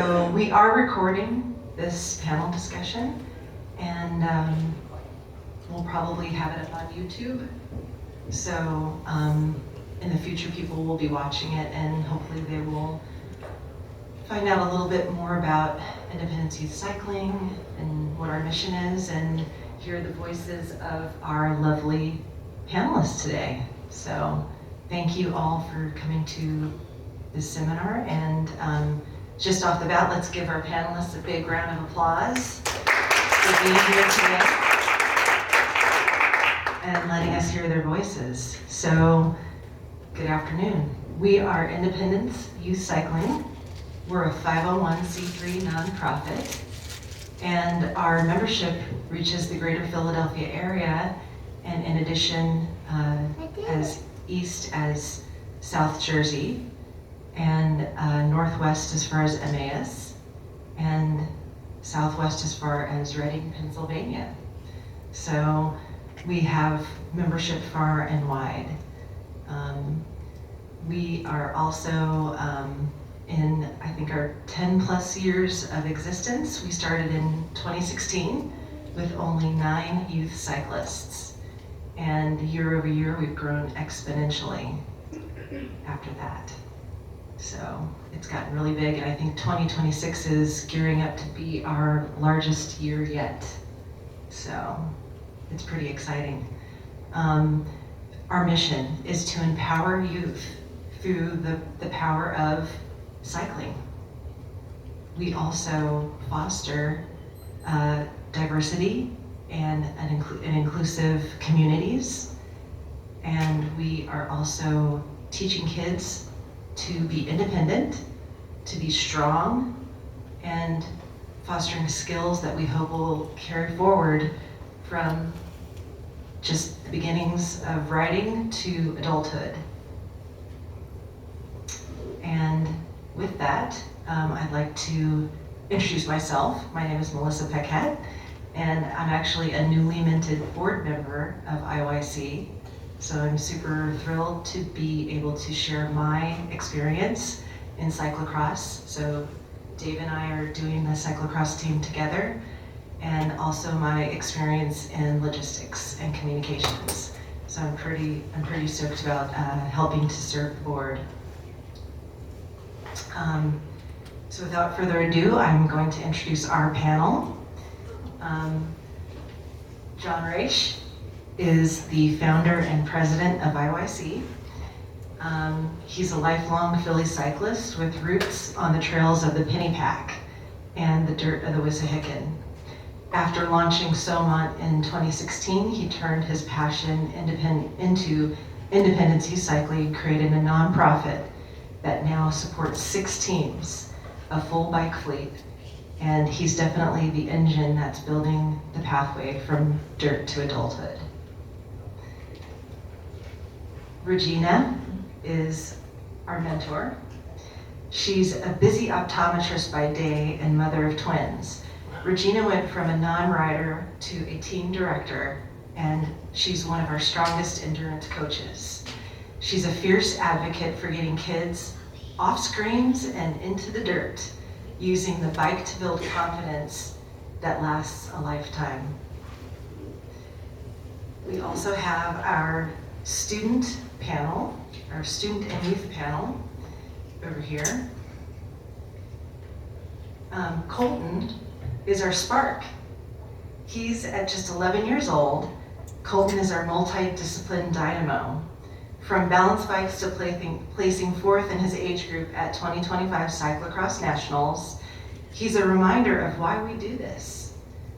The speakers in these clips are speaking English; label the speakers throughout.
Speaker 1: So we are recording this panel discussion, and we'll probably have it up on YouTube. So in the future, people will be watching it, and hopefully they will find out a little bit more about Independence Youth Cycling and what our mission is, and hear the voices of our lovely panelists today. So thank you all for coming to this seminar, and just off the bat, let's give our panelists a big round of applause for being here today and letting us hear their voices. So, good afternoon. We are Independence Youth Cycling. We're a 501c3 nonprofit, and our membership reaches the greater Philadelphia area, and in addition, as east as South Jersey, and northwest as far as Emmaus, and southwest as far as Reading, Pennsylvania. So we have membership far and wide. We are also in, I think, our 10 plus years of existence. We started in 2016 with only 9 youth cyclists. And year over year, we've grown exponentially after that. So it's gotten really big, and I think 2026 is gearing up to be our largest year yet. So it's pretty exciting. Our mission is to empower youth through the power of cycling. We also foster diversity and inclusive communities, and we are also teaching kids to be independent, to be strong, and fostering skills that we hope will carry forward from just the beginnings of riding to adulthood. And with that, I'd like to introduce myself. My name is Melissa Paquette, and I'm actually a newly minted board member of IYC. So I'm super thrilled to be able to share my experience in cyclocross. So Dave and I are doing the cyclocross team together, and also my experience in logistics and communications. So I'm pretty stoked about helping to serve the board. So without further ado, I'm going to introduce our panel. John Raisch is the founder and president of IYC. He's a lifelong Philly cyclist with roots on the trails of the Pennypack and the dirt of the Wissahickon. After launching Somont in 2016, he turned his passion into Independence Youth Cycling, created a nonprofit that now supports 6 teams, a full bike fleet, and he's definitely the engine that's building the pathway from dirt to adulthood. Regina is our mentor. She's a busy optometrist by day and mother of twins. Regina went from a non-rider to a team director, and she's one of our strongest endurance coaches. She's a fierce advocate for getting kids off screens and into the dirt, using the bike to build confidence that lasts a lifetime. We also have our student panel, our student and youth panel over here. Colton is our spark. He's at just 11 years old. Colton is our multi-discipline dynamo. From balance bikes to placing 4th in his age group at 2025 Cyclocross Nationals, he's a reminder of why we do this.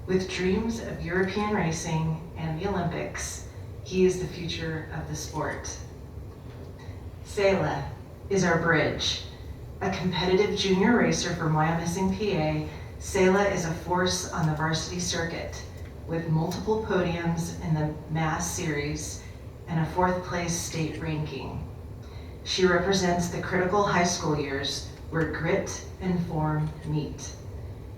Speaker 1: With dreams of European racing and the Olympics, he is the future of the sport. Selah is our bridge. A competitive junior racer from Wyomissing, PA, Selah is a force on the varsity circuit with multiple podiums in the Mass Series and a 4th place state ranking. She represents the critical high school years where grit and form meet.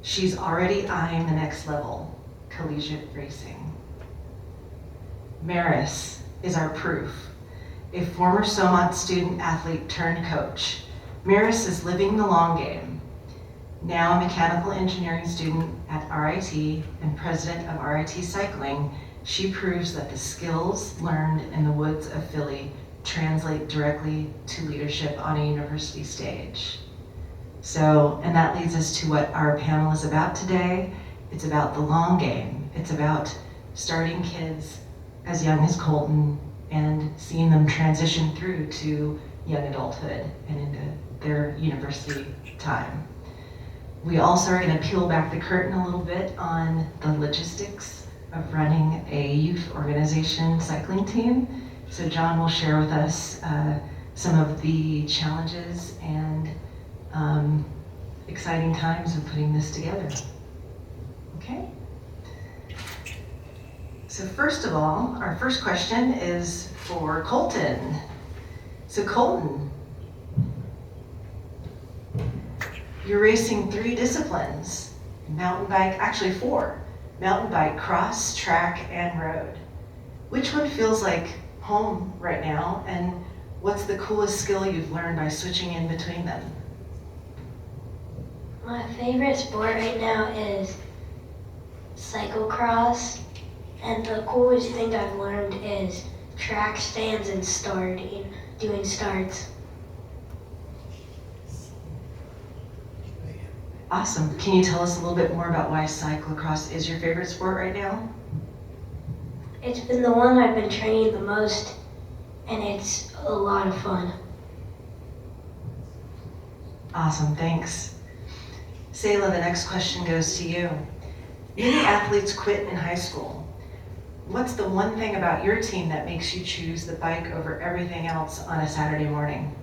Speaker 1: She's already eyeing the next level, collegiate racing. Maris is our proof. A former Somont student athlete turned coach, Maris is living the long game. Now a mechanical engineering student at RIT and president of RIT Cycling, she proves that the skills learned in the woods of Philly translate directly to leadership on a university stage. So, and that leads us to what our panel is about today. It's about the long game. It's about starting kids as young as Colton and seeing them transition through to young adulthood and into their university time. We also are going to peel back the curtain a little bit on the logistics of running a youth organization cycling team. So John will share with us some of the challenges and exciting times of putting this together. Okay? So first of all, our first question is for Colton. So Colton, you're racing 3 disciplines, mountain bike, actually 4, mountain bike, cross, track, and road. Which one feels like home right now, and what's the coolest skill you've learned by switching in between them?
Speaker 2: My favorite sport right now is cyclocross, and the coolest thing I've learned is track stands and doing starts.
Speaker 1: Awesome. Can you tell us a little bit more about why cyclocross is your favorite sport right now?
Speaker 2: It's been the one I've been training the most, and it's a lot of fun.
Speaker 1: Awesome, thanks. Sayla, the next question goes to you. Many athletes quit in high school. What's the one thing about your team that makes you choose the bike over everything else on a Saturday morning?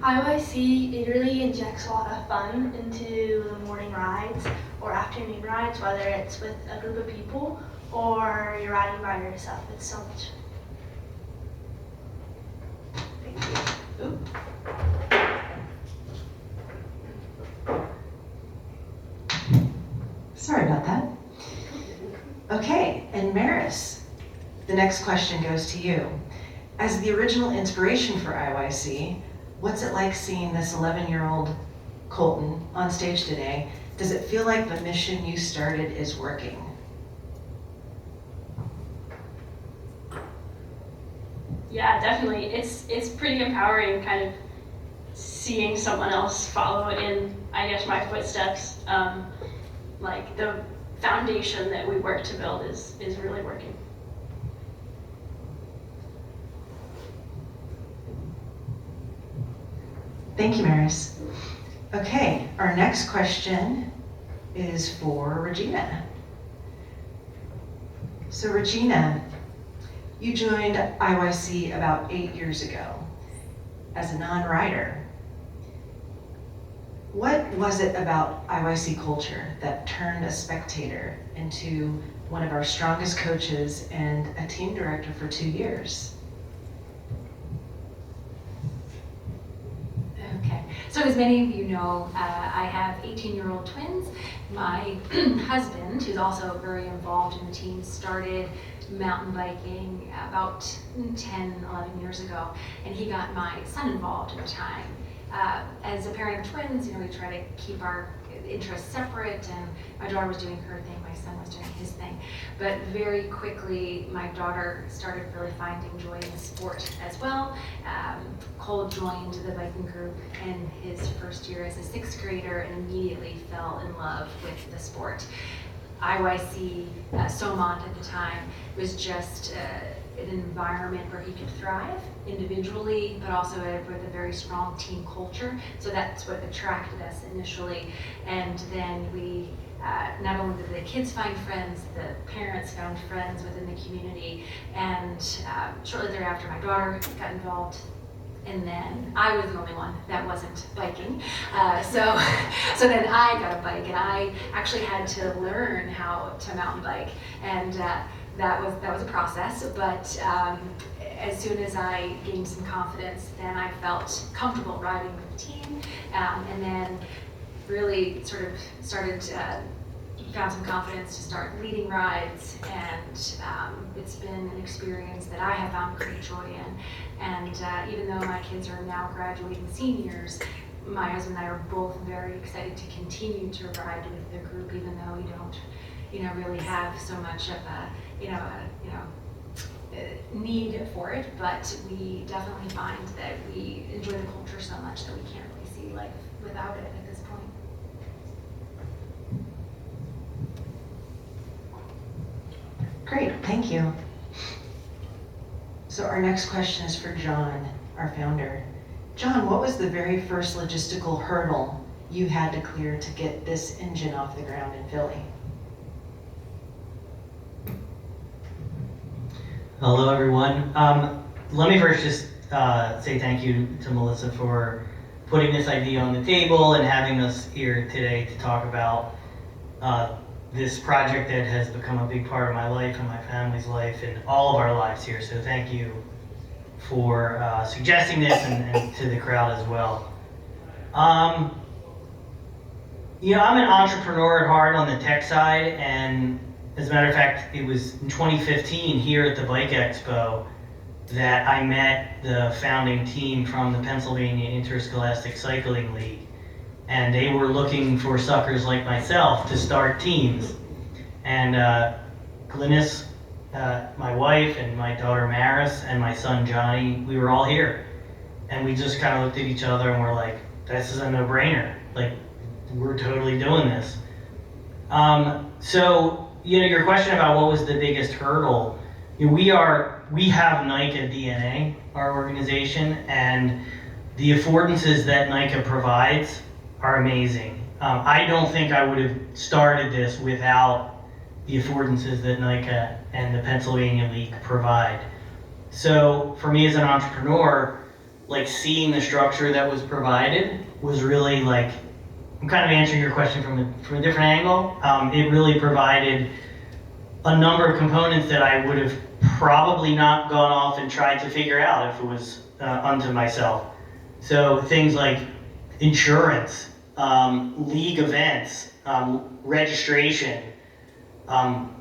Speaker 3: IYC, it really injects a lot of fun into the morning rides or afternoon rides, whether it's with a group of people or you're riding by yourself. It's so much fun.
Speaker 1: Thank you. Ooh. Sorry about that. Okay, and Maris, the next question goes to you. As the original inspiration for IYC, what's it like seeing this 11-year-old Colton on stage today? Does it feel like the mission you started is working?
Speaker 4: Yeah, definitely. It's pretty empowering kind of seeing someone else follow in, I guess, my footsteps. Like the foundation that we work to build is really working.
Speaker 1: Thank you, Maris. Okay, our next question is for Regina. So Regina, you joined IYC about 8 years ago as a non-rider. What was it about IYC culture that turned a spectator into one of our strongest coaches and a team director for 2 years?
Speaker 5: Okay, so as many of you know, I have 18-year-old twins. My husband, who's also very involved in the team, started mountain biking about 10, 11 years ago, and he got my son involved at the time. As a parent of twins, we try to keep our interests separate, and my daughter was doing her thing, my son was doing his thing. But very quickly, my daughter started really finding joy in the sport as well. Cole joined the biking group in his first year as a 6th grader and immediately fell in love with the sport. IYC Somont at the time was just an environment where he could thrive individually, but also with a very strong team culture. So that's what attracted us initially. And then we, not only did the kids find friends, the parents found friends within the community. And shortly thereafter, my daughter got involved. And then I was the only one that wasn't biking. So then I got a bike, and I actually had to learn how to mountain bike. And that was a process, but as soon as I gained some confidence, then I felt comfortable riding with the team, and then really sort of found some confidence to start leading rides, and it's been an experience that I have found great joy in. And even though my kids are now graduating seniors, my husband and I are both very excited to continue to ride with the group, even though we don't, really have so much of a, need for it. But we definitely find that we enjoy the culture so much that we can't really see life without it at this point.
Speaker 1: Great, thank you. So our next question is for John, our founder. John, what was the very first logistical hurdle you had to clear to get this engine off the ground in Philly?
Speaker 6: Hello, everyone. Let me first just say thank you to Melissa for putting this idea on the table and having us here today to talk about this project that has become a big part of my life and my family's life and all of our lives here. So thank you for suggesting this and to the crowd as well. I'm an entrepreneur at heart on the tech side, and as a matter of fact, it was in 2015 here at the Bike Expo that I met the founding team from the Pennsylvania Interscholastic Cycling League. And they were looking for suckers like myself to start teams. And Glynis, my wife, and my daughter Maris, and my son Johnny, we were all here. And we just kind of looked at each other and we're like, this is a no-brainer. Like, we're totally doing this. So, your question about what was the biggest hurdle, we have NICA DNA, our organization, and the affordances that NICA provides are amazing. I don't think I would have started this without the affordances that NICA and the Pennsylvania League provide. So for me as an entrepreneur, like seeing the structure that was provided was really like, I'm kind of answering your question from a different angle. It really provided a number of components that I would have probably not gone off and tried to figure out if it was unto myself. So things like insurance, league events, registration,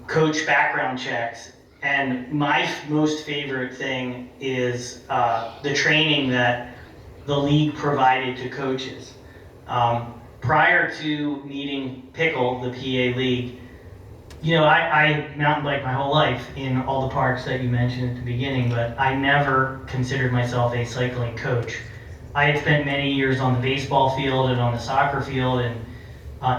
Speaker 6: coach background checks, and my most favorite thing is the training that the league provided to coaches. Prior to meeting Pickle, the PA League, I mountain bike my whole life in all the parks that you mentioned at the beginning, but I never considered myself a cycling coach. I had spent many years on the baseball field and on the soccer field and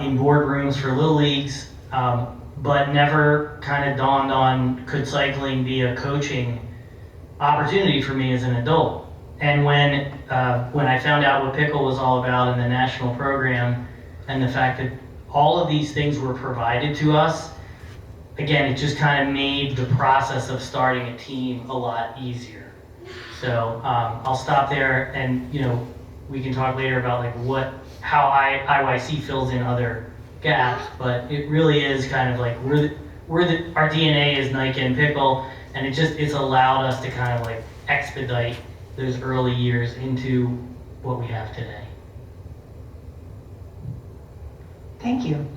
Speaker 6: in boardrooms for little leagues, but never kind of dawned on, could cycling be a coaching opportunity for me as an adult? And when I found out what Pickle was all about in the national program and the fact that all of these things were provided to us, again, it just kind of made the process of starting a team a lot easier. So I'll stop there, and we can talk later about like how IYC fills in other gaps. But it really is kind of like our DNA is Nike and Pickle, and it's allowed us to kind of like expedite those early years into what we have today.
Speaker 1: Thank you.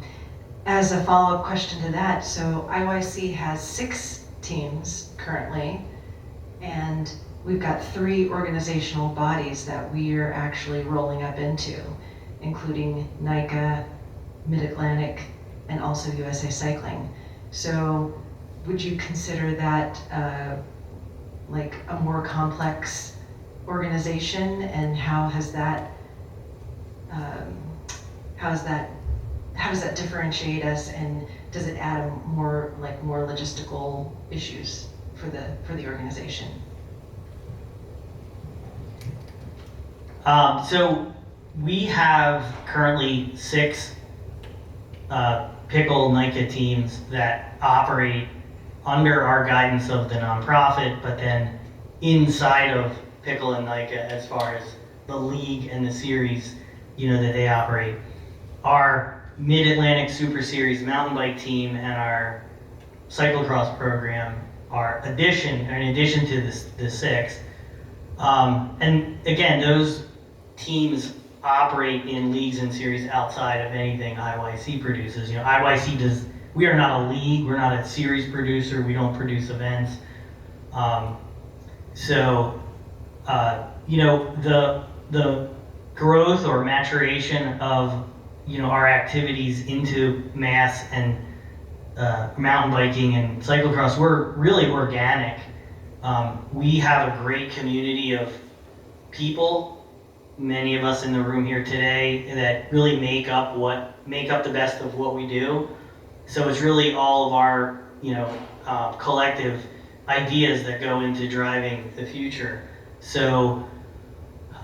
Speaker 1: As a follow-up question to that, so IYC has 6 teams currently, and we've got 3 organizational bodies that we are actually rolling up into, including NICA, Mid-Atlantic, and also USA Cycling. So would you consider that like a more complex organization, and how does that differentiate us, and does it add more logistical issues for the organization?
Speaker 6: So we have currently 6 Pickle NICA teams that operate under our guidance of the nonprofit, but then inside of Pickle and NICA as far as the league and the series, that they operate. Our Mid-Atlantic Super Series mountain bike team and our cyclocross program are in addition to the 6. And again, those teams operate in leagues and series outside of anything IYC produces. We are not a league, we're not a series producer, we don't produce events. The growth or maturation of our activities into mass and mountain biking and cyclocross were really organic. We have a great community of people, many of us in the room here today, that really make up the best of what we do. So it's really all of our collective ideas that go into driving the future. So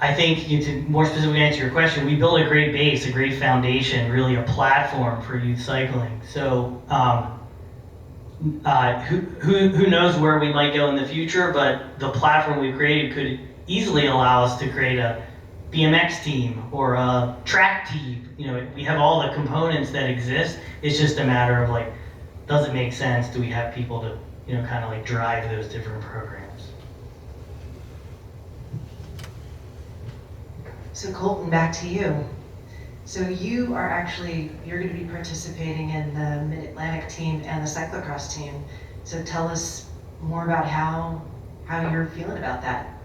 Speaker 6: I think, to more specifically answer your question, we built a great base, a great foundation, really a platform for youth cycling. So who knows where we might go in the future, but the platform we've created could easily allow us to create a BMX team or a track team. We have all the components that exist. It's just a matter of does it make sense? Do we have people to kind of drive those different programs?
Speaker 1: So Colton, back to you. So you're going to be participating in the Mid-Atlantic team and the cyclocross team. So tell us more about how you're feeling about that.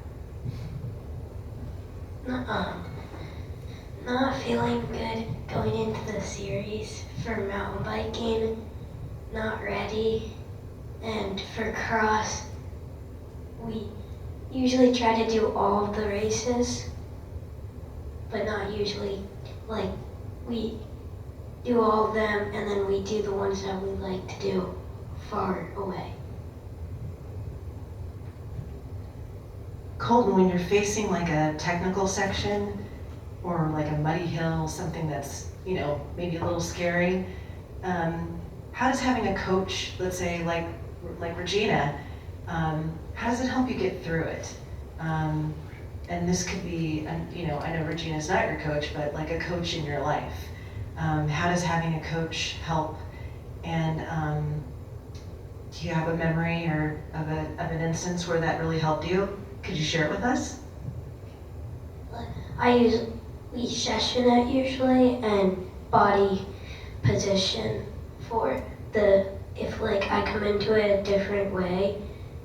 Speaker 2: Not feeling good going into the series for mountain biking, not ready, and for cross, we usually try to do all of the races, but not usually, we do all of them and then we do the ones that we like to do far away.
Speaker 1: Colton, when you're facing a technical section or a muddy hill, something that's, maybe a little scary, how does having a coach, let's say like Regina, how does it help you get through it? And this could be, I know Regina's not your coach, but a coach in your life. How does having a coach help? And do you have a memory or of an instance where that really helped you? Could you share it with us?
Speaker 2: We session it usually and body position for if I come into it a different way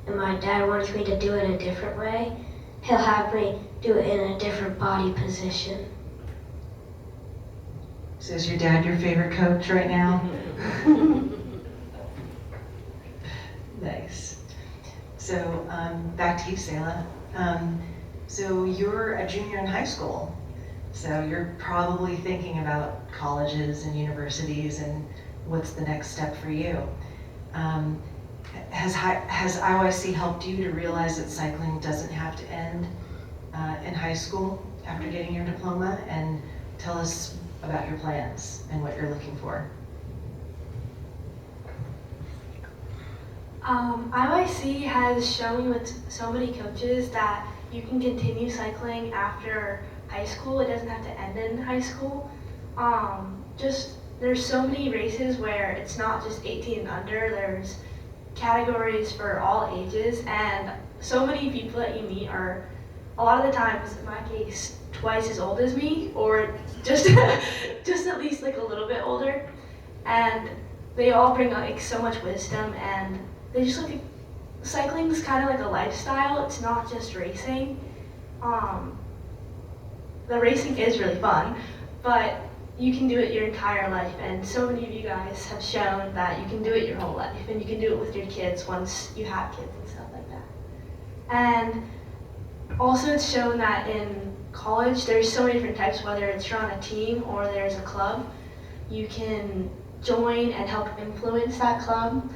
Speaker 2: and my dad wants me to do it a different way, he'll have me do it in a different body position.
Speaker 1: So is your dad your favorite coach right now? Nice. So back to you, Selah. So you're a junior in high school. So you're probably thinking about colleges and universities and what's the next step for you. Has IYC helped you to realize that cycling doesn't have to end in high school after getting your diploma? And tell us about your plans and what you're looking for.
Speaker 3: IYC has shown with so many coaches that you can continue cycling after high school. It doesn't have to end in high school. There's so many races where it's not just 18 and under. There's categories for all ages, and so many people that you meet are, a lot of the times, in my case, twice as old as me, or just at least a little bit older, and they all bring so much wisdom, and they just cycling is kind of like a lifestyle. It's not just racing. The racing is really fun, but you can do it your entire life, and so many of you guys have shown that you can do it your whole life, and you can do it with your kids once you have kids and stuff like that. And also it's shown that in college there's so many different types, whether it's you're on a team or there's a club. You can join and help influence that club,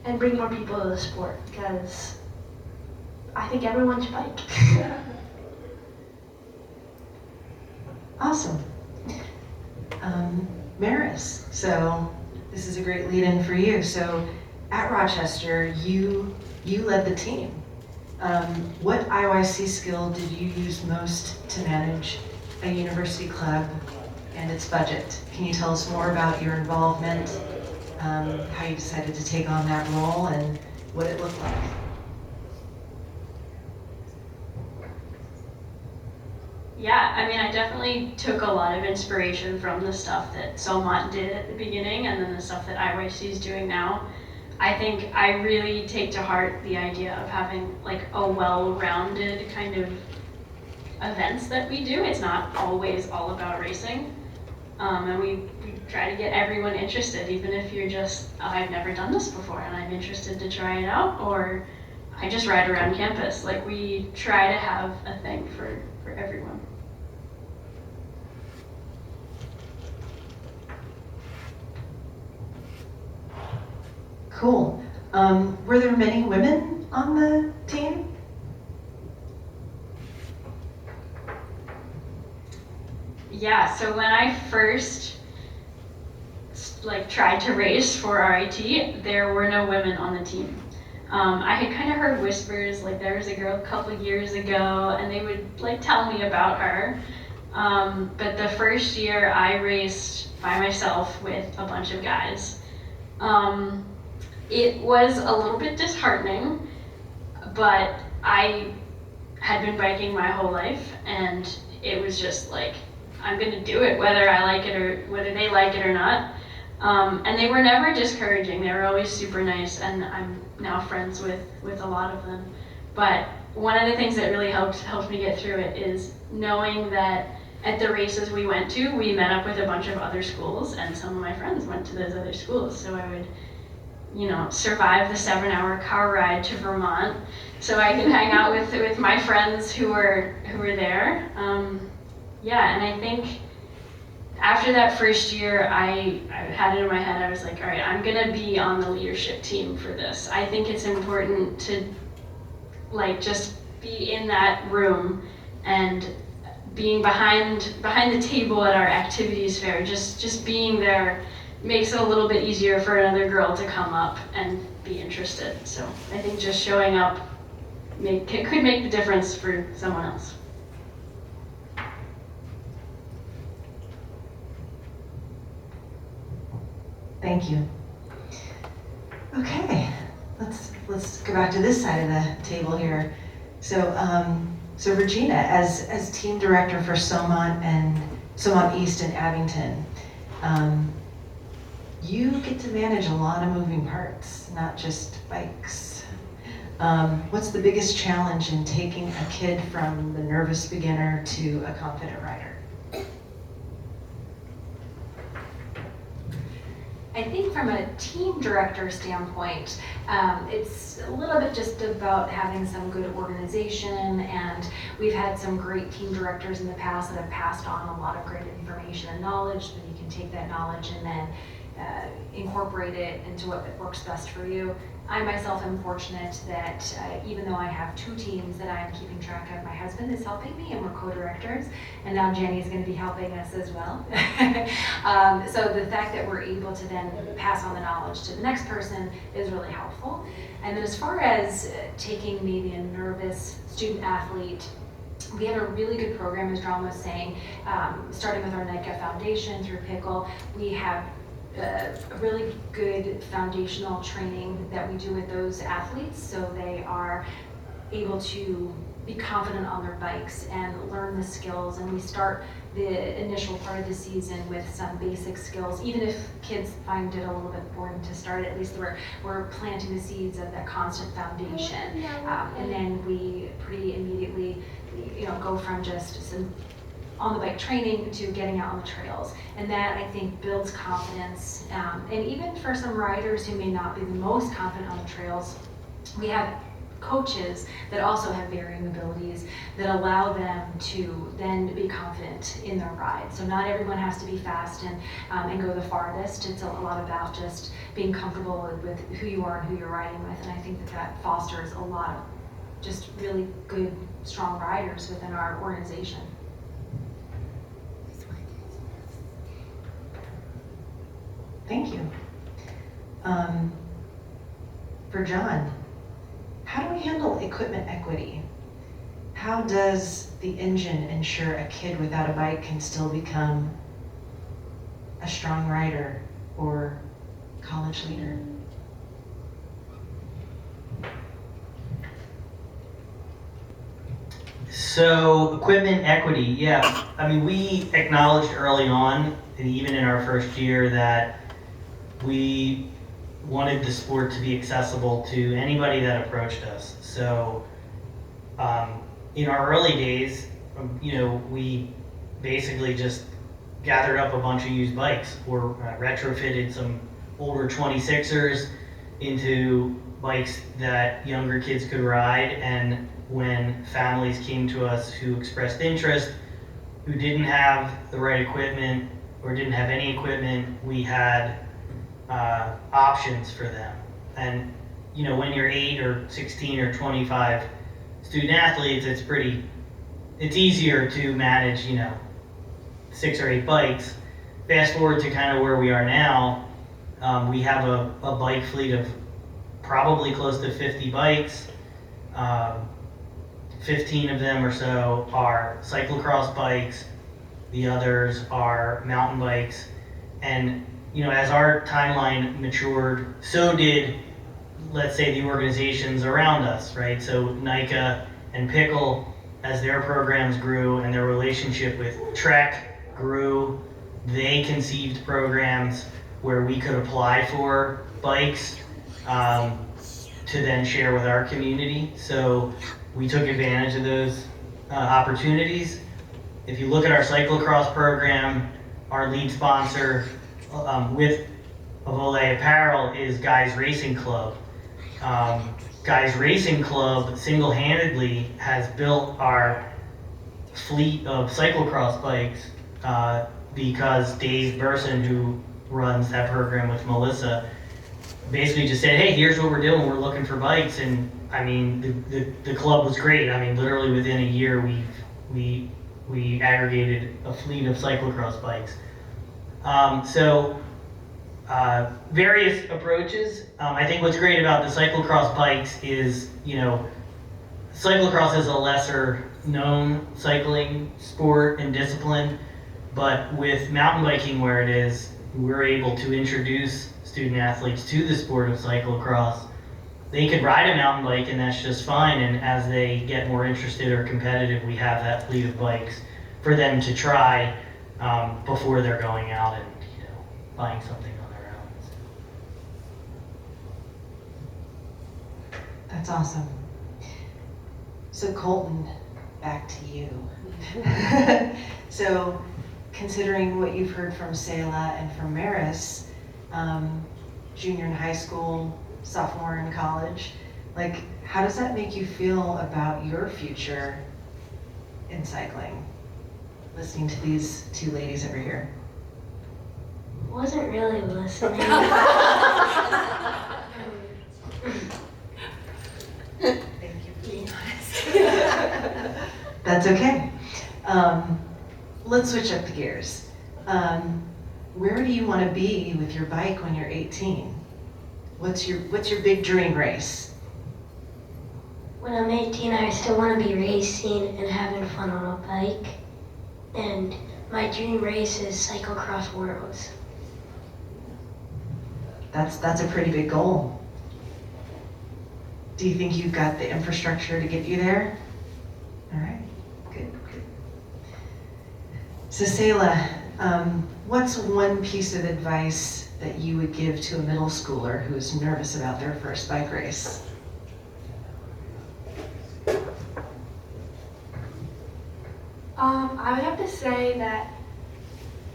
Speaker 3: and bring more people to the sport, because I think everyone should bike.
Speaker 1: Awesome. Maris, so this is a great lead-in for you. So at Rochester, you led the team. What IYC skill did you use most to manage a university club and its budget? Can you tell us more about your involvement, how you decided to take on that role, and what it looked like?
Speaker 4: Yeah, I definitely took a lot of inspiration from the stuff that Somont did at the beginning and then the stuff that IYC is doing now. I think I really take to heart the idea of having a well-rounded kind of events that we do. It's not always all about racing. And we try to get everyone interested, even if you're just, oh, I've never done this before and I'm interested to try it out, or I just ride around campus. Like, we try to have a thing for everyone.
Speaker 1: Cool. Were there many women on the team?
Speaker 4: Yeah, so when I first tried to race for RIT, there were no women on the team. I had kind of heard whispers, like there was a girl a couple years ago, and they would tell me about her. But the first year I raced by myself with a bunch of guys. It was a little bit disheartening, but I had been biking my whole life, and it was just like, I'm gonna do it whether I like it or whether they like it or not. And they were never discouraging. They were always super nice, and I'm now friends with a lot of them. But one of the things that really helped me get through it is knowing that at the races we went to, we met up with a bunch of other schools, and some of my friends went to those other schools. So I would, survive the 7-hour car ride to Vermont so I could hang out with my friends who were there. Yeah, and I think after that first year, I had it in my head, I was like, all right, I'm gonna be on the leadership team for this. I think it's important to just be in that room and being behind the table at our activities fair, just being there makes it a little bit easier for another girl to come up and be interested. So I think just showing up could make the difference for someone else.
Speaker 1: Thank you. Okay, let's go back to this side of the table here. So Regina, as team director for Somont East and Abington, you get to manage a lot of moving parts, not just bikes. What's the biggest challenge in taking a kid from the nervous beginner to a confident rider?
Speaker 5: I think from a team director standpoint, it's a little bit just about having some good organization, and we've had some great team directors in the past that have passed on a lot of great information and knowledge, then you can take that knowledge and then incorporate it into what works best for you. I myself am fortunate that even though I have 2 teams that I'm keeping track of, my husband is helping me and we're co-directors, and now Jenny is going to be helping us as well. So the fact that we're able to then pass on the knowledge to the next person is really helpful. And then as far as taking maybe a nervous student athlete, we have a really good program, as John was saying, starting with our NICA Foundation through Pickle. We have a really good foundational training that we do with those athletes, so they are able to be confident on their bikes and learn the skills. And we start the initial part of the season with some basic skills. Even if kids find it a little bit boring to start, at least we're planting the seeds of that constant foundation. And then we pretty immediately go from just some on the bike training to getting out on the trails. And that, I think, builds confidence. And even for some riders who may not be the most confident on the trails, we have coaches that also have varying abilities that allow them to then be confident in their ride. So not everyone has to be fast and go the farthest. It's a lot about just being comfortable with who you are and who you're riding with. And I think that fosters a lot of just really good, strong riders within our organization.
Speaker 1: Thank you. For John, how do we handle equipment equity? How does the engine ensure a kid without a bike can still become a strong rider or college leader?
Speaker 6: So equipment equity, yeah. I mean, we acknowledged early on, and even in our first year, that we wanted the sport to be accessible to anybody that approached us. So in our early days, we basically just gathered up a bunch of used bikes or retrofitted some older 26ers into bikes that younger kids could ride. And when families came to us who expressed interest, who didn't have the right equipment or didn't have any equipment, we had options for them. And when you're 8 or 16 or 25 student athletes, it's easier to manage 6 or 8 bikes. Fast forward to kind of where we are now, we have a bike fleet of probably close to 50 bikes. 15 of them or so are cyclocross bikes. The others are mountain bikes. And as our timeline matured, so did, let's say, the organizations around us, right? So NICA and Pickle, as their programs grew and their relationship with Trek grew, they conceived programs where we could apply for bikes to then share with our community. So we took advantage of those opportunities. If you look at our cyclocross program, our lead sponsor with Avole Apparel is Guys Racing Club. Guys Racing Club single-handedly has built our fleet of cyclocross bikes because Dave Burson, who runs that program with Melissa, basically just said, hey, here's what we're doing, we're looking for bikes. And I mean, the club was great. I mean, literally within a year, we aggregated a fleet of cyclocross bikes. Various approaches. I think what's great about the cyclocross bikes is, cyclocross is a lesser known cycling sport and discipline, but with mountain biking where it is, we're able to introduce student athletes to the sport of cyclocross. They could ride a mountain bike and that's just fine, and as they get more interested or competitive, we have that fleet of bikes for them to try before they're going out and buying something on their own.
Speaker 1: That's awesome. So Colton, back to you. So considering what you've heard from Selah and from Maris, junior in high school, sophomore in college, how does that make you feel about your future in cycling? Listening to these two ladies over here.
Speaker 2: Wasn't really listening.
Speaker 1: Thank you for being honest. That's okay. Let's switch up the gears. Where do you want to be with your bike when you're 18? What's your big dream race?
Speaker 2: When I'm 18, I still want to be racing and having fun on a bike. And my dream race is Cyclocross Worlds.
Speaker 1: That's a pretty big goal. Do you think you've got the infrastructure to get you there? All right, good. So Selah, what's one piece of advice that you would give to a middle schooler who's nervous about their first bike race?
Speaker 3: I would have to say that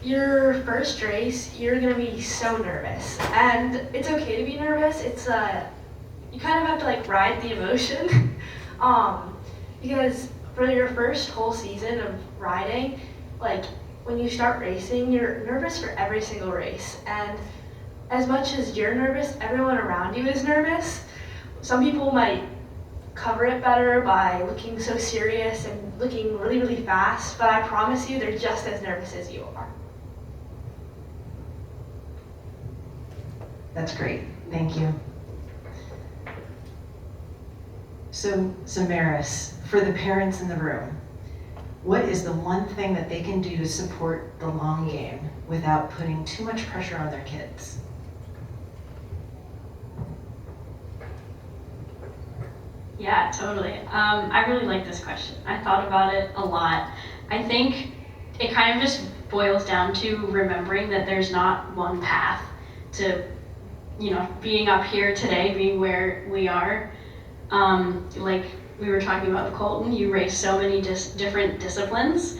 Speaker 3: your first race, you're gonna be so nervous, and it's okay to be nervous. It's you kind of have to ride the emotion, because for your first whole season of riding, when you start racing, you're nervous for every single race, and as much as you're nervous, everyone around you is nervous. Some people might cover it better by looking so serious and looking really, really fast, but I promise you they're just as nervous as you are.
Speaker 1: That's great, thank you. So Maris, for the parents in the room, what is the one thing that they can do to support the long game without putting too much pressure on their kids?
Speaker 4: Yeah, totally. I really like this question. I thought about it a lot. I think it kind of just boils down to remembering that there's not one path to, being up here today, being where we are. we were talking about with Colton, you race so many different disciplines.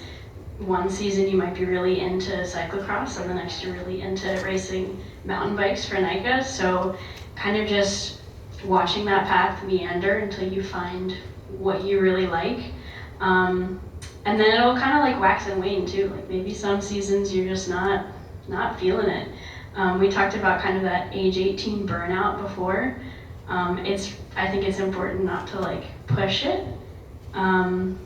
Speaker 4: One season you might be really into cyclocross, and the next you're really into racing mountain bikes for NICA. So kind of just watching that path meander until you find what you really like. And then it'll kind of like wax and wane too. Like maybe some seasons you're just not feeling it. We talked about kind of that age 18 burnout before. I think it's important not to like push it. And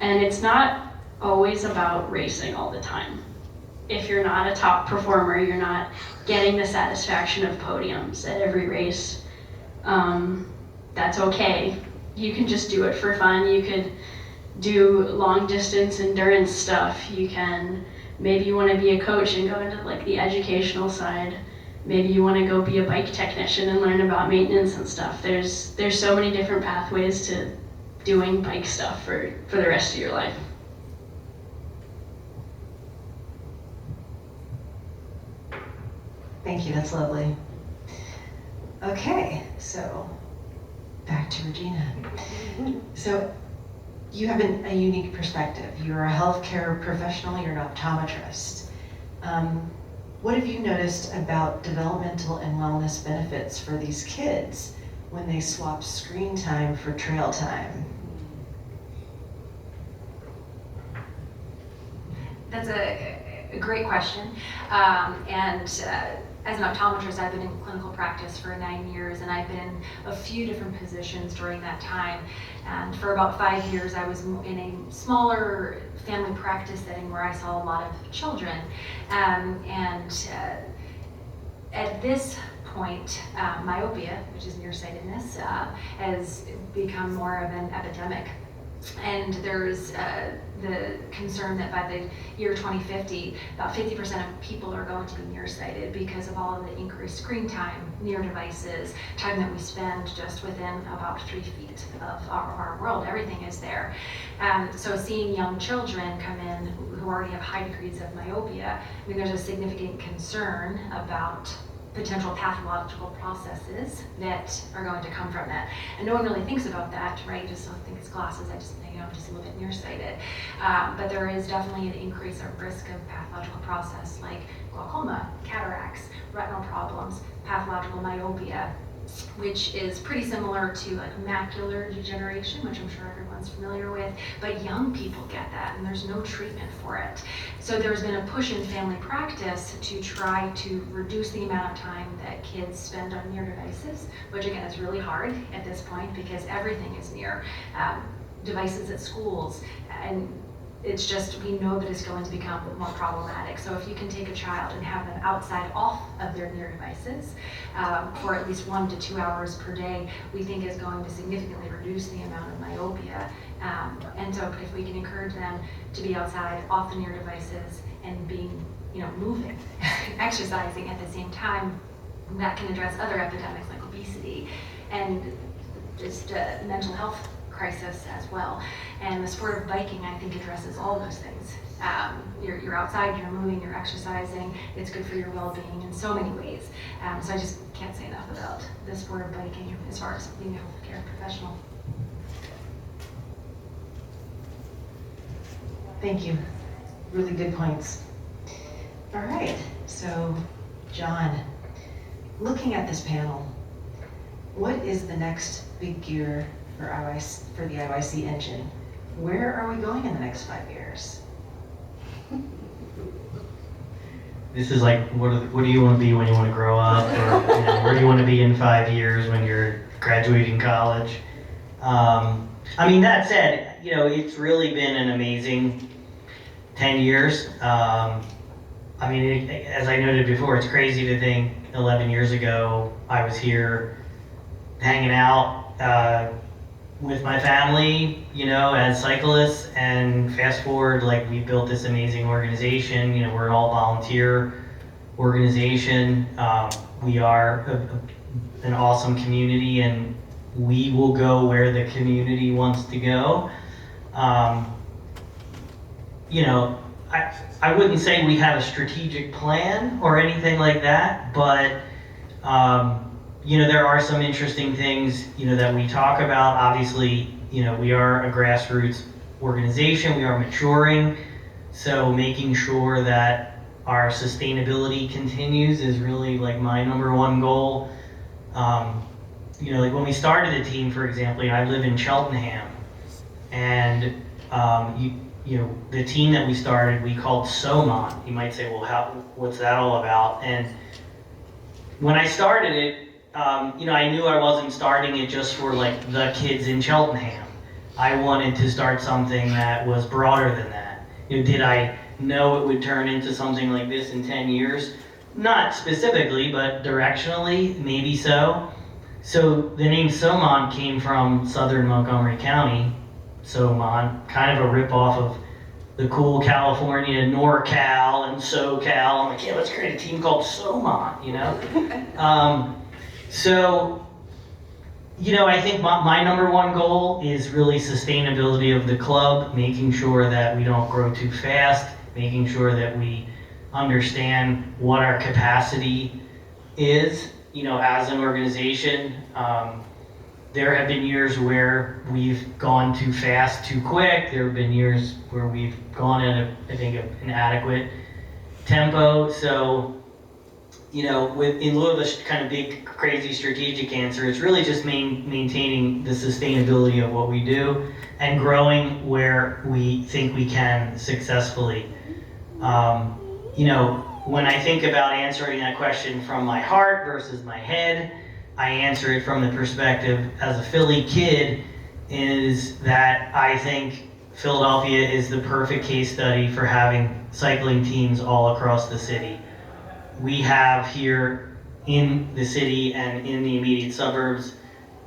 Speaker 4: it's not always about racing all the time. If you're not a top performer, you're not getting the satisfaction of podiums at every race. That's okay. You can just do it for fun. You could do long distance endurance stuff. Maybe you want to be a coach and go into like the educational side. Maybe you want to go be a bike technician and learn about maintenance and stuff. There's so many different pathways to doing bike stuff for the rest of your life.
Speaker 1: Thank you, that's lovely. Okay, so back to Regina. So you have a unique perspective. You're a healthcare professional, you're an optometrist. What have you noticed about developmental and wellness benefits for these kids when they swap screen time for trail time?
Speaker 5: That's a great question. As an optometrist, I've been in clinical practice for 9 years, and I've been in a few different positions during that time. And for about 5 years, I was in a smaller family practice setting where I saw a lot of children. At this point, myopia, which is nearsightedness, has become more of an epidemic. And there's the concern that by the year 2050, about 50% of people are going to be nearsighted because of all of the increased screen time, near devices, time that we spend just within about 3 feet of our world. Everything is there. So seeing young children come in who already have high degrees of myopia, I mean, there's a significant concern about potential pathological processes that are going to come from that. And no one really thinks about that, right? You just don't think it's glasses, I'm just a little bit nearsighted. But there is definitely an increase of risk of pathological process like glaucoma, cataracts, retinal problems, pathological myopia, which is pretty similar to like macular degeneration, which I'm sure everyone's familiar with, but young people get that and there's no treatment for it. So there's been a push in family practice to try to reduce the amount of time that kids spend on near devices, which again is really hard at this point because everything is near. Devices at schools, and it's just, we know that it's going to become more problematic. So if you can take a child and have them outside off of their near devices for at least 1 to 2 hours per day, we think is going to significantly reduce the amount of myopia. And so if we can encourage them to be outside off the near devices and being, moving, exercising at the same time, that can address other epidemics like obesity and just mental health crisis as well. And the sport of biking, I think, addresses all those things. You're outside, you're moving, you're exercising, it's good for your well-being in so many ways. So I just can't say enough about the sport of biking as far as being a healthcare professional.
Speaker 1: Thank you. Really good points. All right, so John, looking at this panel, what is the next big gear for the IYC engine? Where are we going in the next 5 years?
Speaker 6: This is like, what do you want to be when you want to grow up? Or where do you want to be in 5 years when you're graduating college? I mean, that said, it's really been an amazing 10 years. I mean, as I noted before, it's crazy to think 11 years ago I was here hanging out with my family, as cyclists, and fast forward, like, we built this amazing organization. We're an all volunteer organization. We are an awesome community, and we will go where the community wants to go. I wouldn't say we have a strategic plan or anything like that, but there are some interesting things, that we talk about. Obviously, we are a grassroots organization, we are maturing, so making sure that our sustainability continues is really like my number one goal. Like when we started the team, for example, I live in Cheltenham, and the team that we started, we called SOMON. You might say, well, what's that all about? And when I started it, I knew I wasn't starting it just for like the kids in Cheltenham. I wanted to start something that was broader than that. Did I know it would turn into something like this in 10 years? Not specifically, but directionally, maybe so. So the name SOMON came from Southern Montgomery County, SOMON, kind of a ripoff of the cool California NorCal and SoCal. I'm like, yeah, let's create a team called SOMON, I think my number one goal is really sustainability of the club, making sure that we don't grow too fast, making sure that we understand what our capacity is, as an organization. There have been years where we've gone too fast, too quick. There have been years where we've gone at an adequate tempo. So, in lieu of a kind of big, crazy strategic answer, it's really just maintaining the sustainability of what we do and growing where we think we can successfully. When I think about answering that question from my heart versus my head, I answer it from the perspective as a Philly kid, is that I think Philadelphia is the perfect case study for having cycling teams all across the city. We have here in the city and in the immediate suburbs,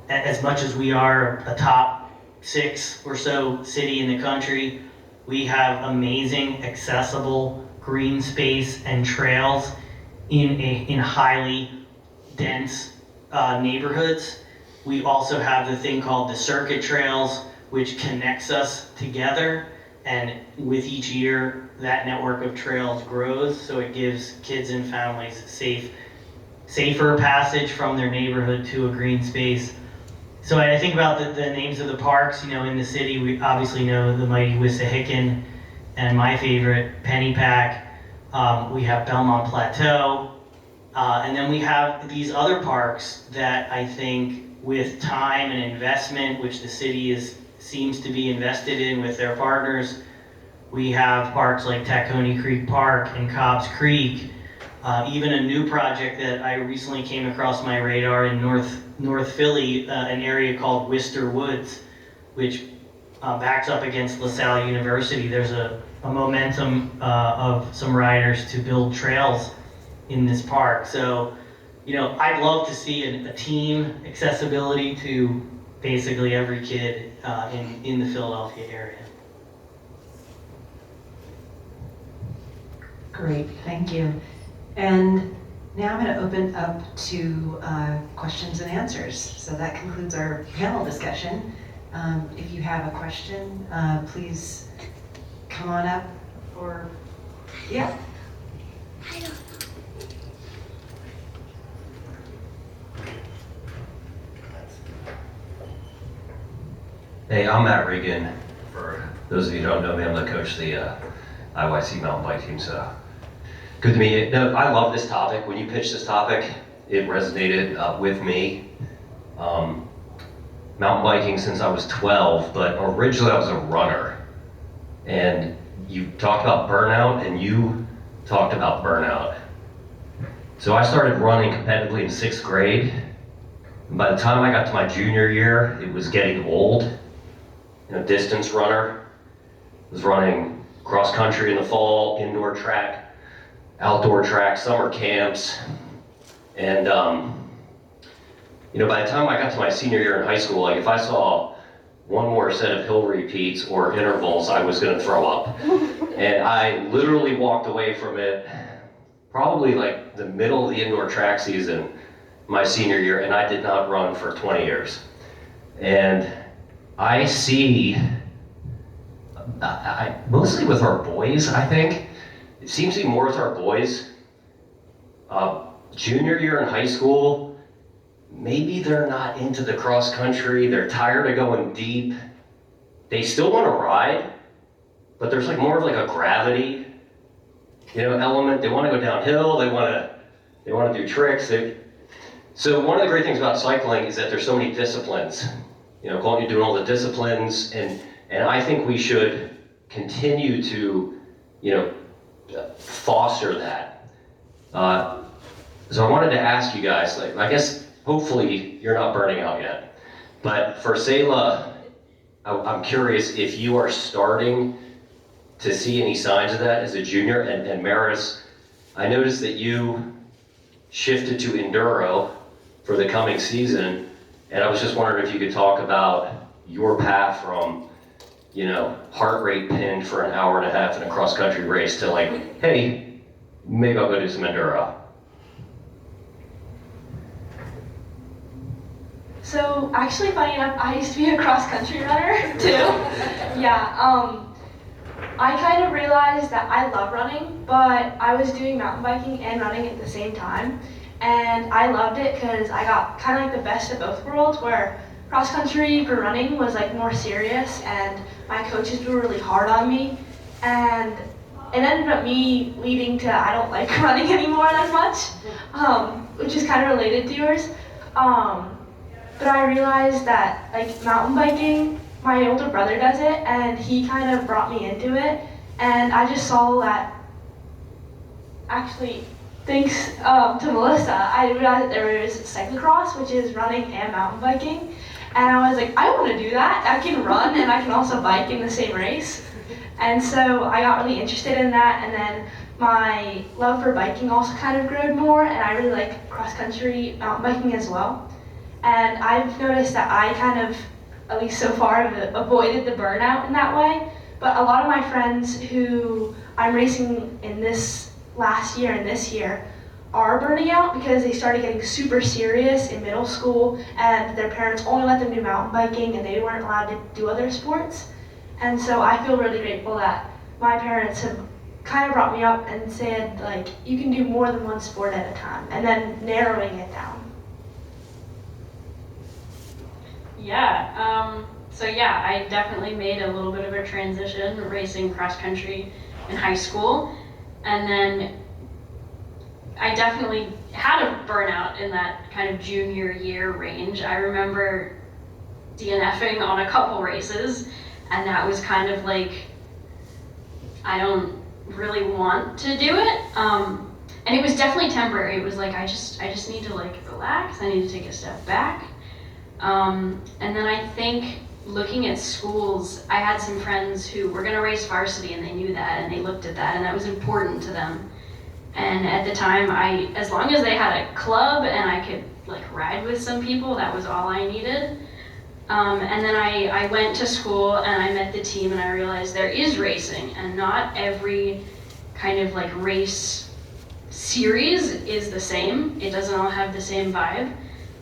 Speaker 6: as much as we are a top 6 or so city in the country, we have amazing, accessible green space and trails in highly dense neighborhoods. We also have the thing called the circuit trails, which connects us together, and with each year that network of trails grows, so it gives kids and families safer passage from their neighborhood to a green space. So I think about the names of the parks. In the city, we obviously know the mighty Wissahickon, and my favorite, Pennypack. We have Belmont Plateau, and then we have these other parks that I think, with time and investment, which the city seems to be invested in with their partners, we have parks like Tacony Creek Park and Cobbs Creek, even a new project that I recently came across my radar in North Philly, an area called Worcester Woods, which backs up against LaSalle University. There's a momentum of some riders to build trails in this park. So, I'd love to see a team accessibility to basically every kid in the Philadelphia area.
Speaker 1: Great, thank you. And now I'm going to open up to questions and answers. So that concludes our panel discussion. If you have a question, please come on up, or, yeah.
Speaker 7: Hey, I'm Matt Regan. For those of you who don't know me, I'm the coach of the IYC mountain bike team, so good to meet you. No, I love this topic. When you pitched this topic, it resonated with me. Mountain biking since I was 12, but originally I was a runner. And you talked about burnout, and you talked about burnout. So I started running competitively in 6th grade. And by the time I got to my junior year, it was getting old. Distance runner. Was running cross country in the fall, indoor track, outdoor track, summer camps. And by the time I got to my senior year in high school, like if I saw one more set of hill repeats or intervals, I was gonna throw up. And I literally walked away from it probably like the middle of the indoor track season my senior year, and I did not run for 20 years. And I see, mostly with our boys, I think, it seems to be more with our boys. Junior year in high school, maybe they're not into the cross country, they're tired of going deep, they still want to ride, but there's like more of like a gravity, element. They want to go downhill. They want to do tricks. So one of the great things about cycling is that there's so many disciplines. Colton, you're doing all the disciplines, and I think we should continue to, foster that. So I wanted to ask you guys, like, I guess hopefully you're not burning out yet, but for Sayla, I'm curious if you are starting to see any signs of that as a junior, and Maris, I noticed that you shifted to enduro for the coming season, and I was just wondering if you could talk about your path from, heart rate pinned for an hour and a half in a cross-country race to like, hey, maybe I'll go do some enduro.
Speaker 3: So actually, funny enough, I used to be a cross-country runner too. Yeah, I kind of realized that I love running, but I was doing mountain biking and running at the same time. And I loved it because I got kind of like the best of both worlds, where cross-country for running was like more serious and my coaches were really hard on me. And it ended up me leading to I don't like running anymore as much, which is kind of related to yours. But I realized that like mountain biking, my older brother does it, and he kind of brought me into it. And I just saw that, actually, thanks to Melissa, I realized that there was cyclocross, which is running and mountain biking. And I was like, I want to do that. I can run and I can also bike in the same race. And so I got really interested in that. And then my love for biking also kind of grew more, and I really like cross-country mountain biking as well. And I've noticed that I kind of, at least so far, have avoided the burnout in that way. But a lot of my friends who I'm racing in this last year and this year are burning out because they started getting super serious in middle school and their parents only let them do mountain biking and they weren't allowed to do other sports. And so I feel really grateful that my parents have kind of brought me up and said, like, you can do more than one sport at a time, and then narrowing it down.
Speaker 4: Yeah, I definitely made a little bit of a transition racing cross country in high school, and then I definitely had a burnout in that kind of junior year range. I remember DNFing on a couple races, and that was kind of like, I don't really want to do it. And it was definitely temporary. It was like, I just need to like relax. I need to take a step back. And then I think looking at schools, I had some friends who were gonna race varsity and they knew that and they looked at that and that was important to them. And at the time, as long as they had a club and I could like ride with some people, that was all I needed. And then I went to school and I met the team and I realized there is racing and not every kind of like race series is the same. It doesn't all have the same vibe.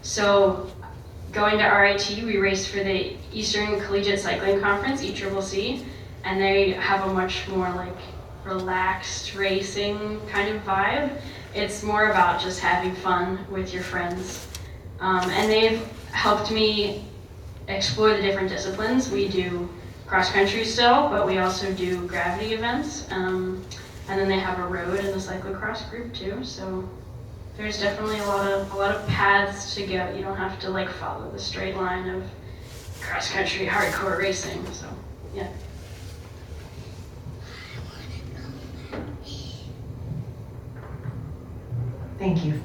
Speaker 4: So going to RIT, we raced for the Eastern Collegiate Cycling Conference, ECCC, and they have a much more like relaxed racing kind of vibe. It's more about just having fun with your friends. And they've helped me explore the different disciplines. We do cross country still, but we also do gravity events. And then they have a road in the cyclocross group too. So there's definitely a lot of paths to go. You don't have to like follow the straight line of cross country hardcore racing. So yeah.
Speaker 1: Thank you.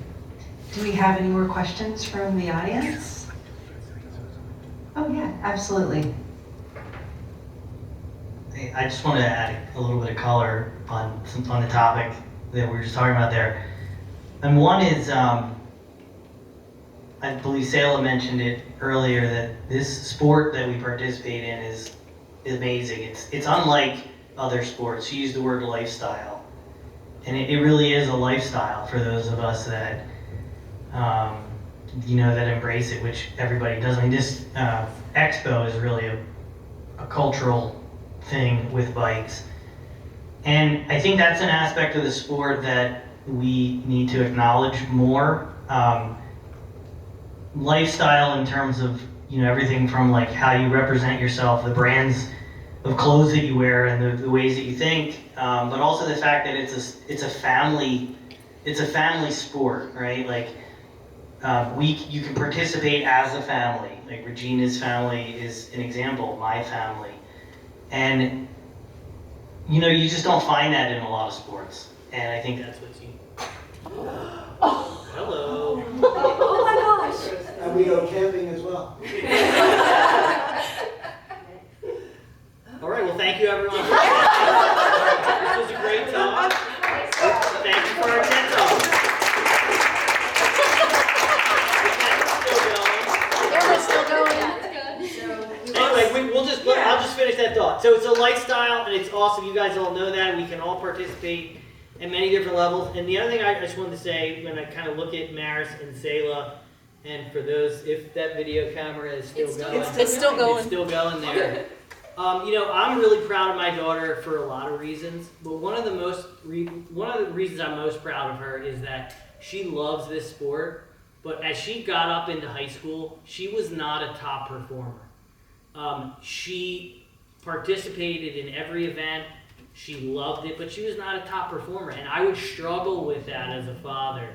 Speaker 1: Do we have any more questions from the audience? Oh yeah, absolutely.
Speaker 6: I just wanted to add a little bit of color on the topic that we were just talking about there. And one is, I believe Sayla mentioned it earlier, that this sport that we participate in is amazing. It's unlike other sports. She used the word lifestyle. And it really is a lifestyle for those of us that, that embrace it, which everybody does. I mean, this Expo is really a cultural thing with bikes. And I think that's an aspect of the sport that we need to acknowledge more. Lifestyle in terms of, everything from like how you represent yourself, the brands of clothes that you wear, and the ways that you think, but also the fact that it's a family sport, right? Like you can participate as a family. Like Regina's family is an example, my family, and you just don't find that in a lot of sports, and I think that's what's unique. Hello.
Speaker 8: Oh my gosh.
Speaker 9: And we go camping as well.
Speaker 10: All right, well, thank you, everyone. This was a great talk. Thank you for our TED Talk.
Speaker 8: Camera's still going.
Speaker 10: Anyway, I'll just finish that thought. So it's a lifestyle, and it's awesome. You guys all know that. We can all participate at many different levels. And the other thing I just wanted to say, when I kind of look at Maris and Selah, and for those, if that video camera is still going.
Speaker 8: It's still going.
Speaker 10: It's still going there. I'm really proud of my daughter for a lot of reasons, but one of the reasons I'm most proud of her is that she loves this sport, but as she got up into high school, she was not a top performer. She participated in every event, she loved it, but she was not a top performer, and I would struggle with that as a father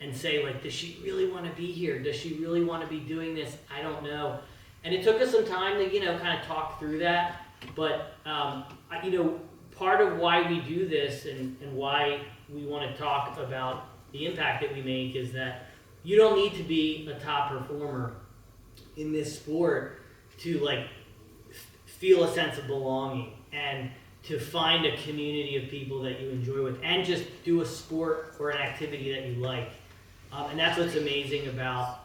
Speaker 10: and say, like, does she really want to be here? Does she really want to be doing this? I don't know. And it took us some time to, kind of talk through that. But, part of why we do this and why we want to talk about the impact that we make is that you don't need to be a top performer in this sport to, like, feel a sense of belonging and to find a community of people that you enjoy with and just do a sport or an activity that you like. And that's what's amazing about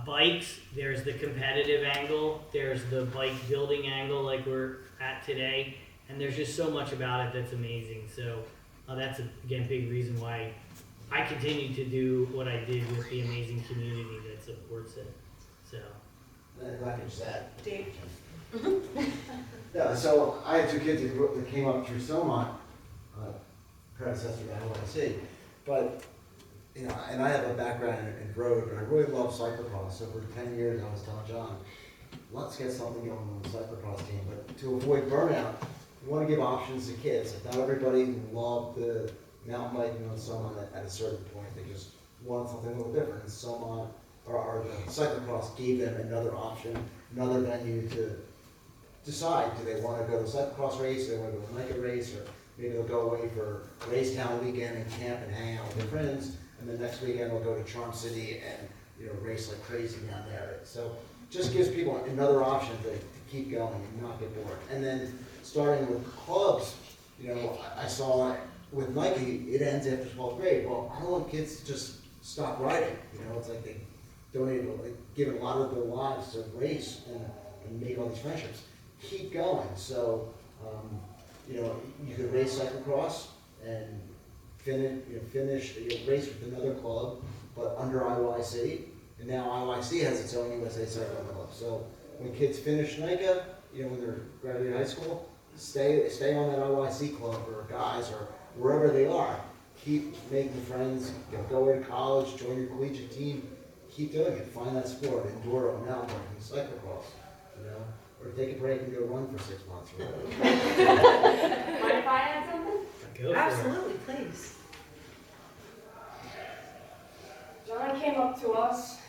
Speaker 10: bikes. There's the competitive angle, there's the bike building angle like we're at today, and there's just so much about it that's amazing. So that's, again, big reason why I continue to do what I did with the amazing community that supports it. So.
Speaker 9: If I can just add.
Speaker 8: Dave.
Speaker 9: Yeah, so I had two kids that came up through Somont, predecessor to IYC, but and I have a background in road, but I really love cyclocross. So for 10 years, I was telling John, let's get something going on the cyclocross team. But to avoid burnout, we want to give options to kids. Not everybody loved the mountain biking on Somont at a certain point. They just wanted something a little different. And Somont, or the cyclocross gave them another option, another venue to decide. Do they want to go to a cyclocross race, do they want to go to a naked race, or maybe they'll go away for race town weekend and camp and hang out with their friends, and the next weekend they'll go to Charm City and race like crazy down there. So just gives people another option to keep going and not get bored. And then starting with clubs, I saw with Nike, it ends after 12th grade. Well, I don't want kids to just stop riding. It's like they donated, given a lot of their lives to race and make all these friendships. Keep going. So, you could race cyclocross and finish your race with another club, but under IYC. And now IYC has its own USA Cycling Club. So when kids finish NICA, when they're graduating high school, stay on that IYC club, or guys, or wherever they are. Keep making friends. Go away to college, join your collegiate team. Keep doing it. Find that sport, enduro, mountain biking, cyclocross. Or take a break and go run for 6 months. Or whatever.
Speaker 8: Mind if I add something?
Speaker 10: Go for it.
Speaker 8: Absolutely, please. John came up to us,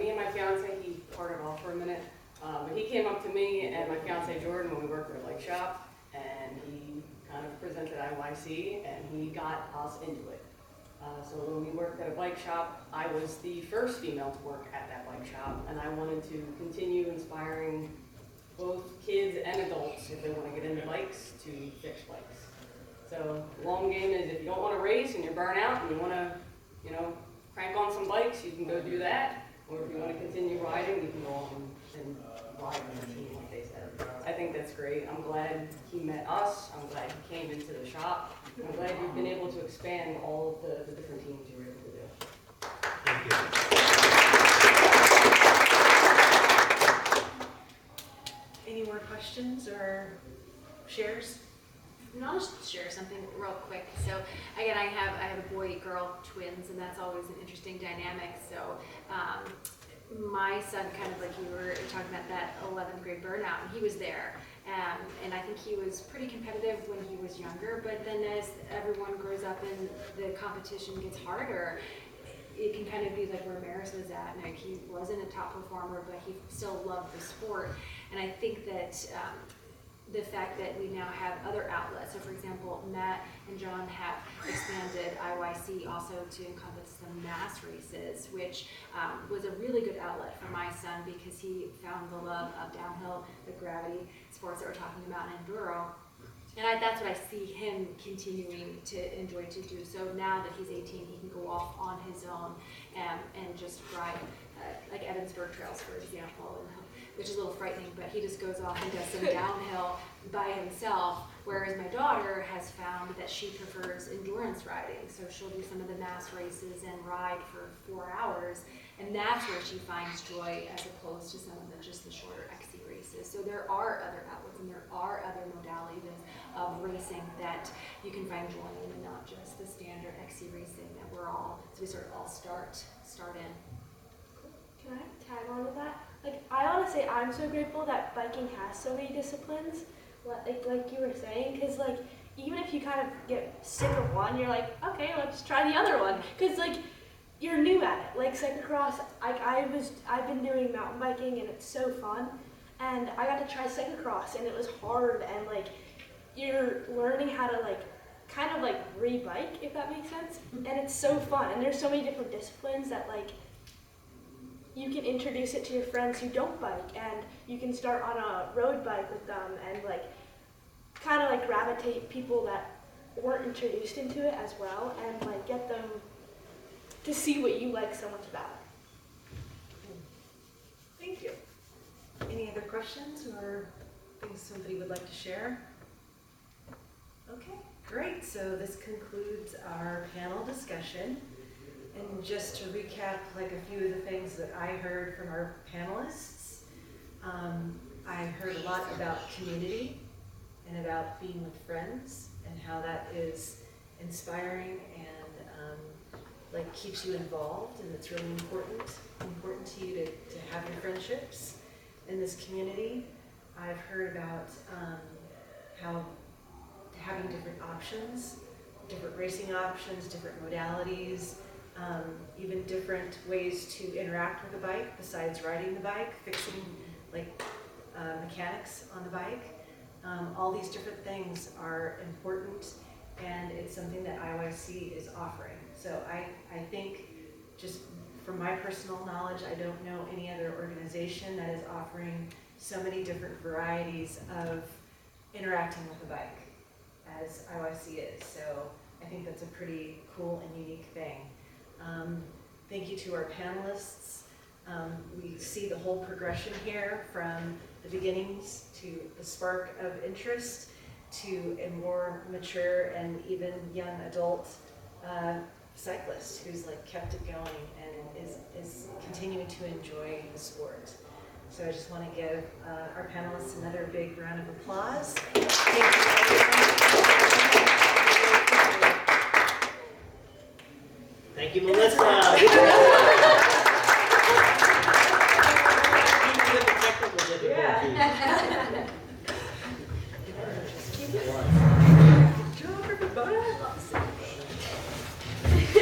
Speaker 8: me and my fiance, he parted off for a minute, but he came up to me and my fiance Jordan when we worked at a bike shop, and he kind of presented IYC and he got us into it. So when we worked at a bike shop, I was the first female to work at that bike shop, and I wanted to continue inspiring both kids and adults, if they want to get into bikes, to fix bikes. So the long game is, if you don't want to race and you're burnt out and you want to, crank on some bikes, you can go do that. Or if you want to continue riding, you can go on and ride with the team, like they said. I think that's great. I'm glad he met us. I'm glad he came into the shop. I'm glad you've been able to expand all of the different teams you were able to do.
Speaker 10: Thank you.
Speaker 8: Any more questions or shares?
Speaker 5: I'll just share something real quick. So again, I have a boy-girl twins, and that's always an interesting dynamic. So my son, kind of like you were talking about that 11th grade burnout, and he was there. And I think he was pretty competitive when he was younger, but then as everyone grows up and the competition gets harder, it can kind of be like where Maris was at. Like, he wasn't a top performer, but he still loved the sport. And I think that the fact that we now have other outlets, so for example, Matt and John have expanded IYC also to encompass some mass races, which was a really good outlet for my son because he found the love of downhill, the gravity sports that we're talking about, and enduro. And that's what I see him continuing to enjoy to do. So now that he's 18, he can go off on his own and just ride, like Evansburg Trails, for example, which is a little frightening, but he just goes off and does some downhill by himself, whereas my daughter has found that she prefers endurance riding. So she'll do some of the mass races and ride for 4 hours, and that's where she finds joy as opposed to some of just the shorter XC races. So there are other outlets and there are other modalities of racing that you can find joy in, and not just the standard XC racing that we sort of all start in.
Speaker 3: Can I tag on with that? Like, I want to say I'm so grateful that biking has so many disciplines, like you were saying, because like even if you kind of get sick of one, you're like, okay, let's try the other one, because like you're new at it. Like cyclocross, I've been doing mountain biking and it's so fun, and I got to try cyclocross and it was hard, and like you're learning how to like kind of like re-bike, if that makes sense, and it's so fun, and there's so many different disciplines that like you can introduce it to your friends who don't bike, and you can start on a road bike with them and like kind of like gravitate people that weren't introduced into it as well, and like get them to see what you like so much about it.
Speaker 11: Thank you. Any other questions or things somebody would like to share? Okay, great. So this concludes our panel discussion. And just to recap, like a few of the things that I heard from our panelists, I heard a lot about community and about being with friends and how that is inspiring and like keeps you involved, and it's really important to you to have your friendships in this community. I've heard about how having different options, different racing options, different modalities, even different ways to interact with the bike besides riding the bike, fixing like mechanics on the bike. All these different things are important, and it's something that IYC is offering. So I think, just from my personal knowledge, I don't know any other organization that is offering so many different varieties of interacting with the bike as IYC is. So I think that's a pretty cool and unique thing. Thank you to our panelists. We see the whole progression here from the beginnings to the spark of interest to a more mature and even young adult cyclist who's like kept it going and is continuing to enjoy the sport. So I just want to give our panelists another big round of applause.
Speaker 10: Thank you, Melissa.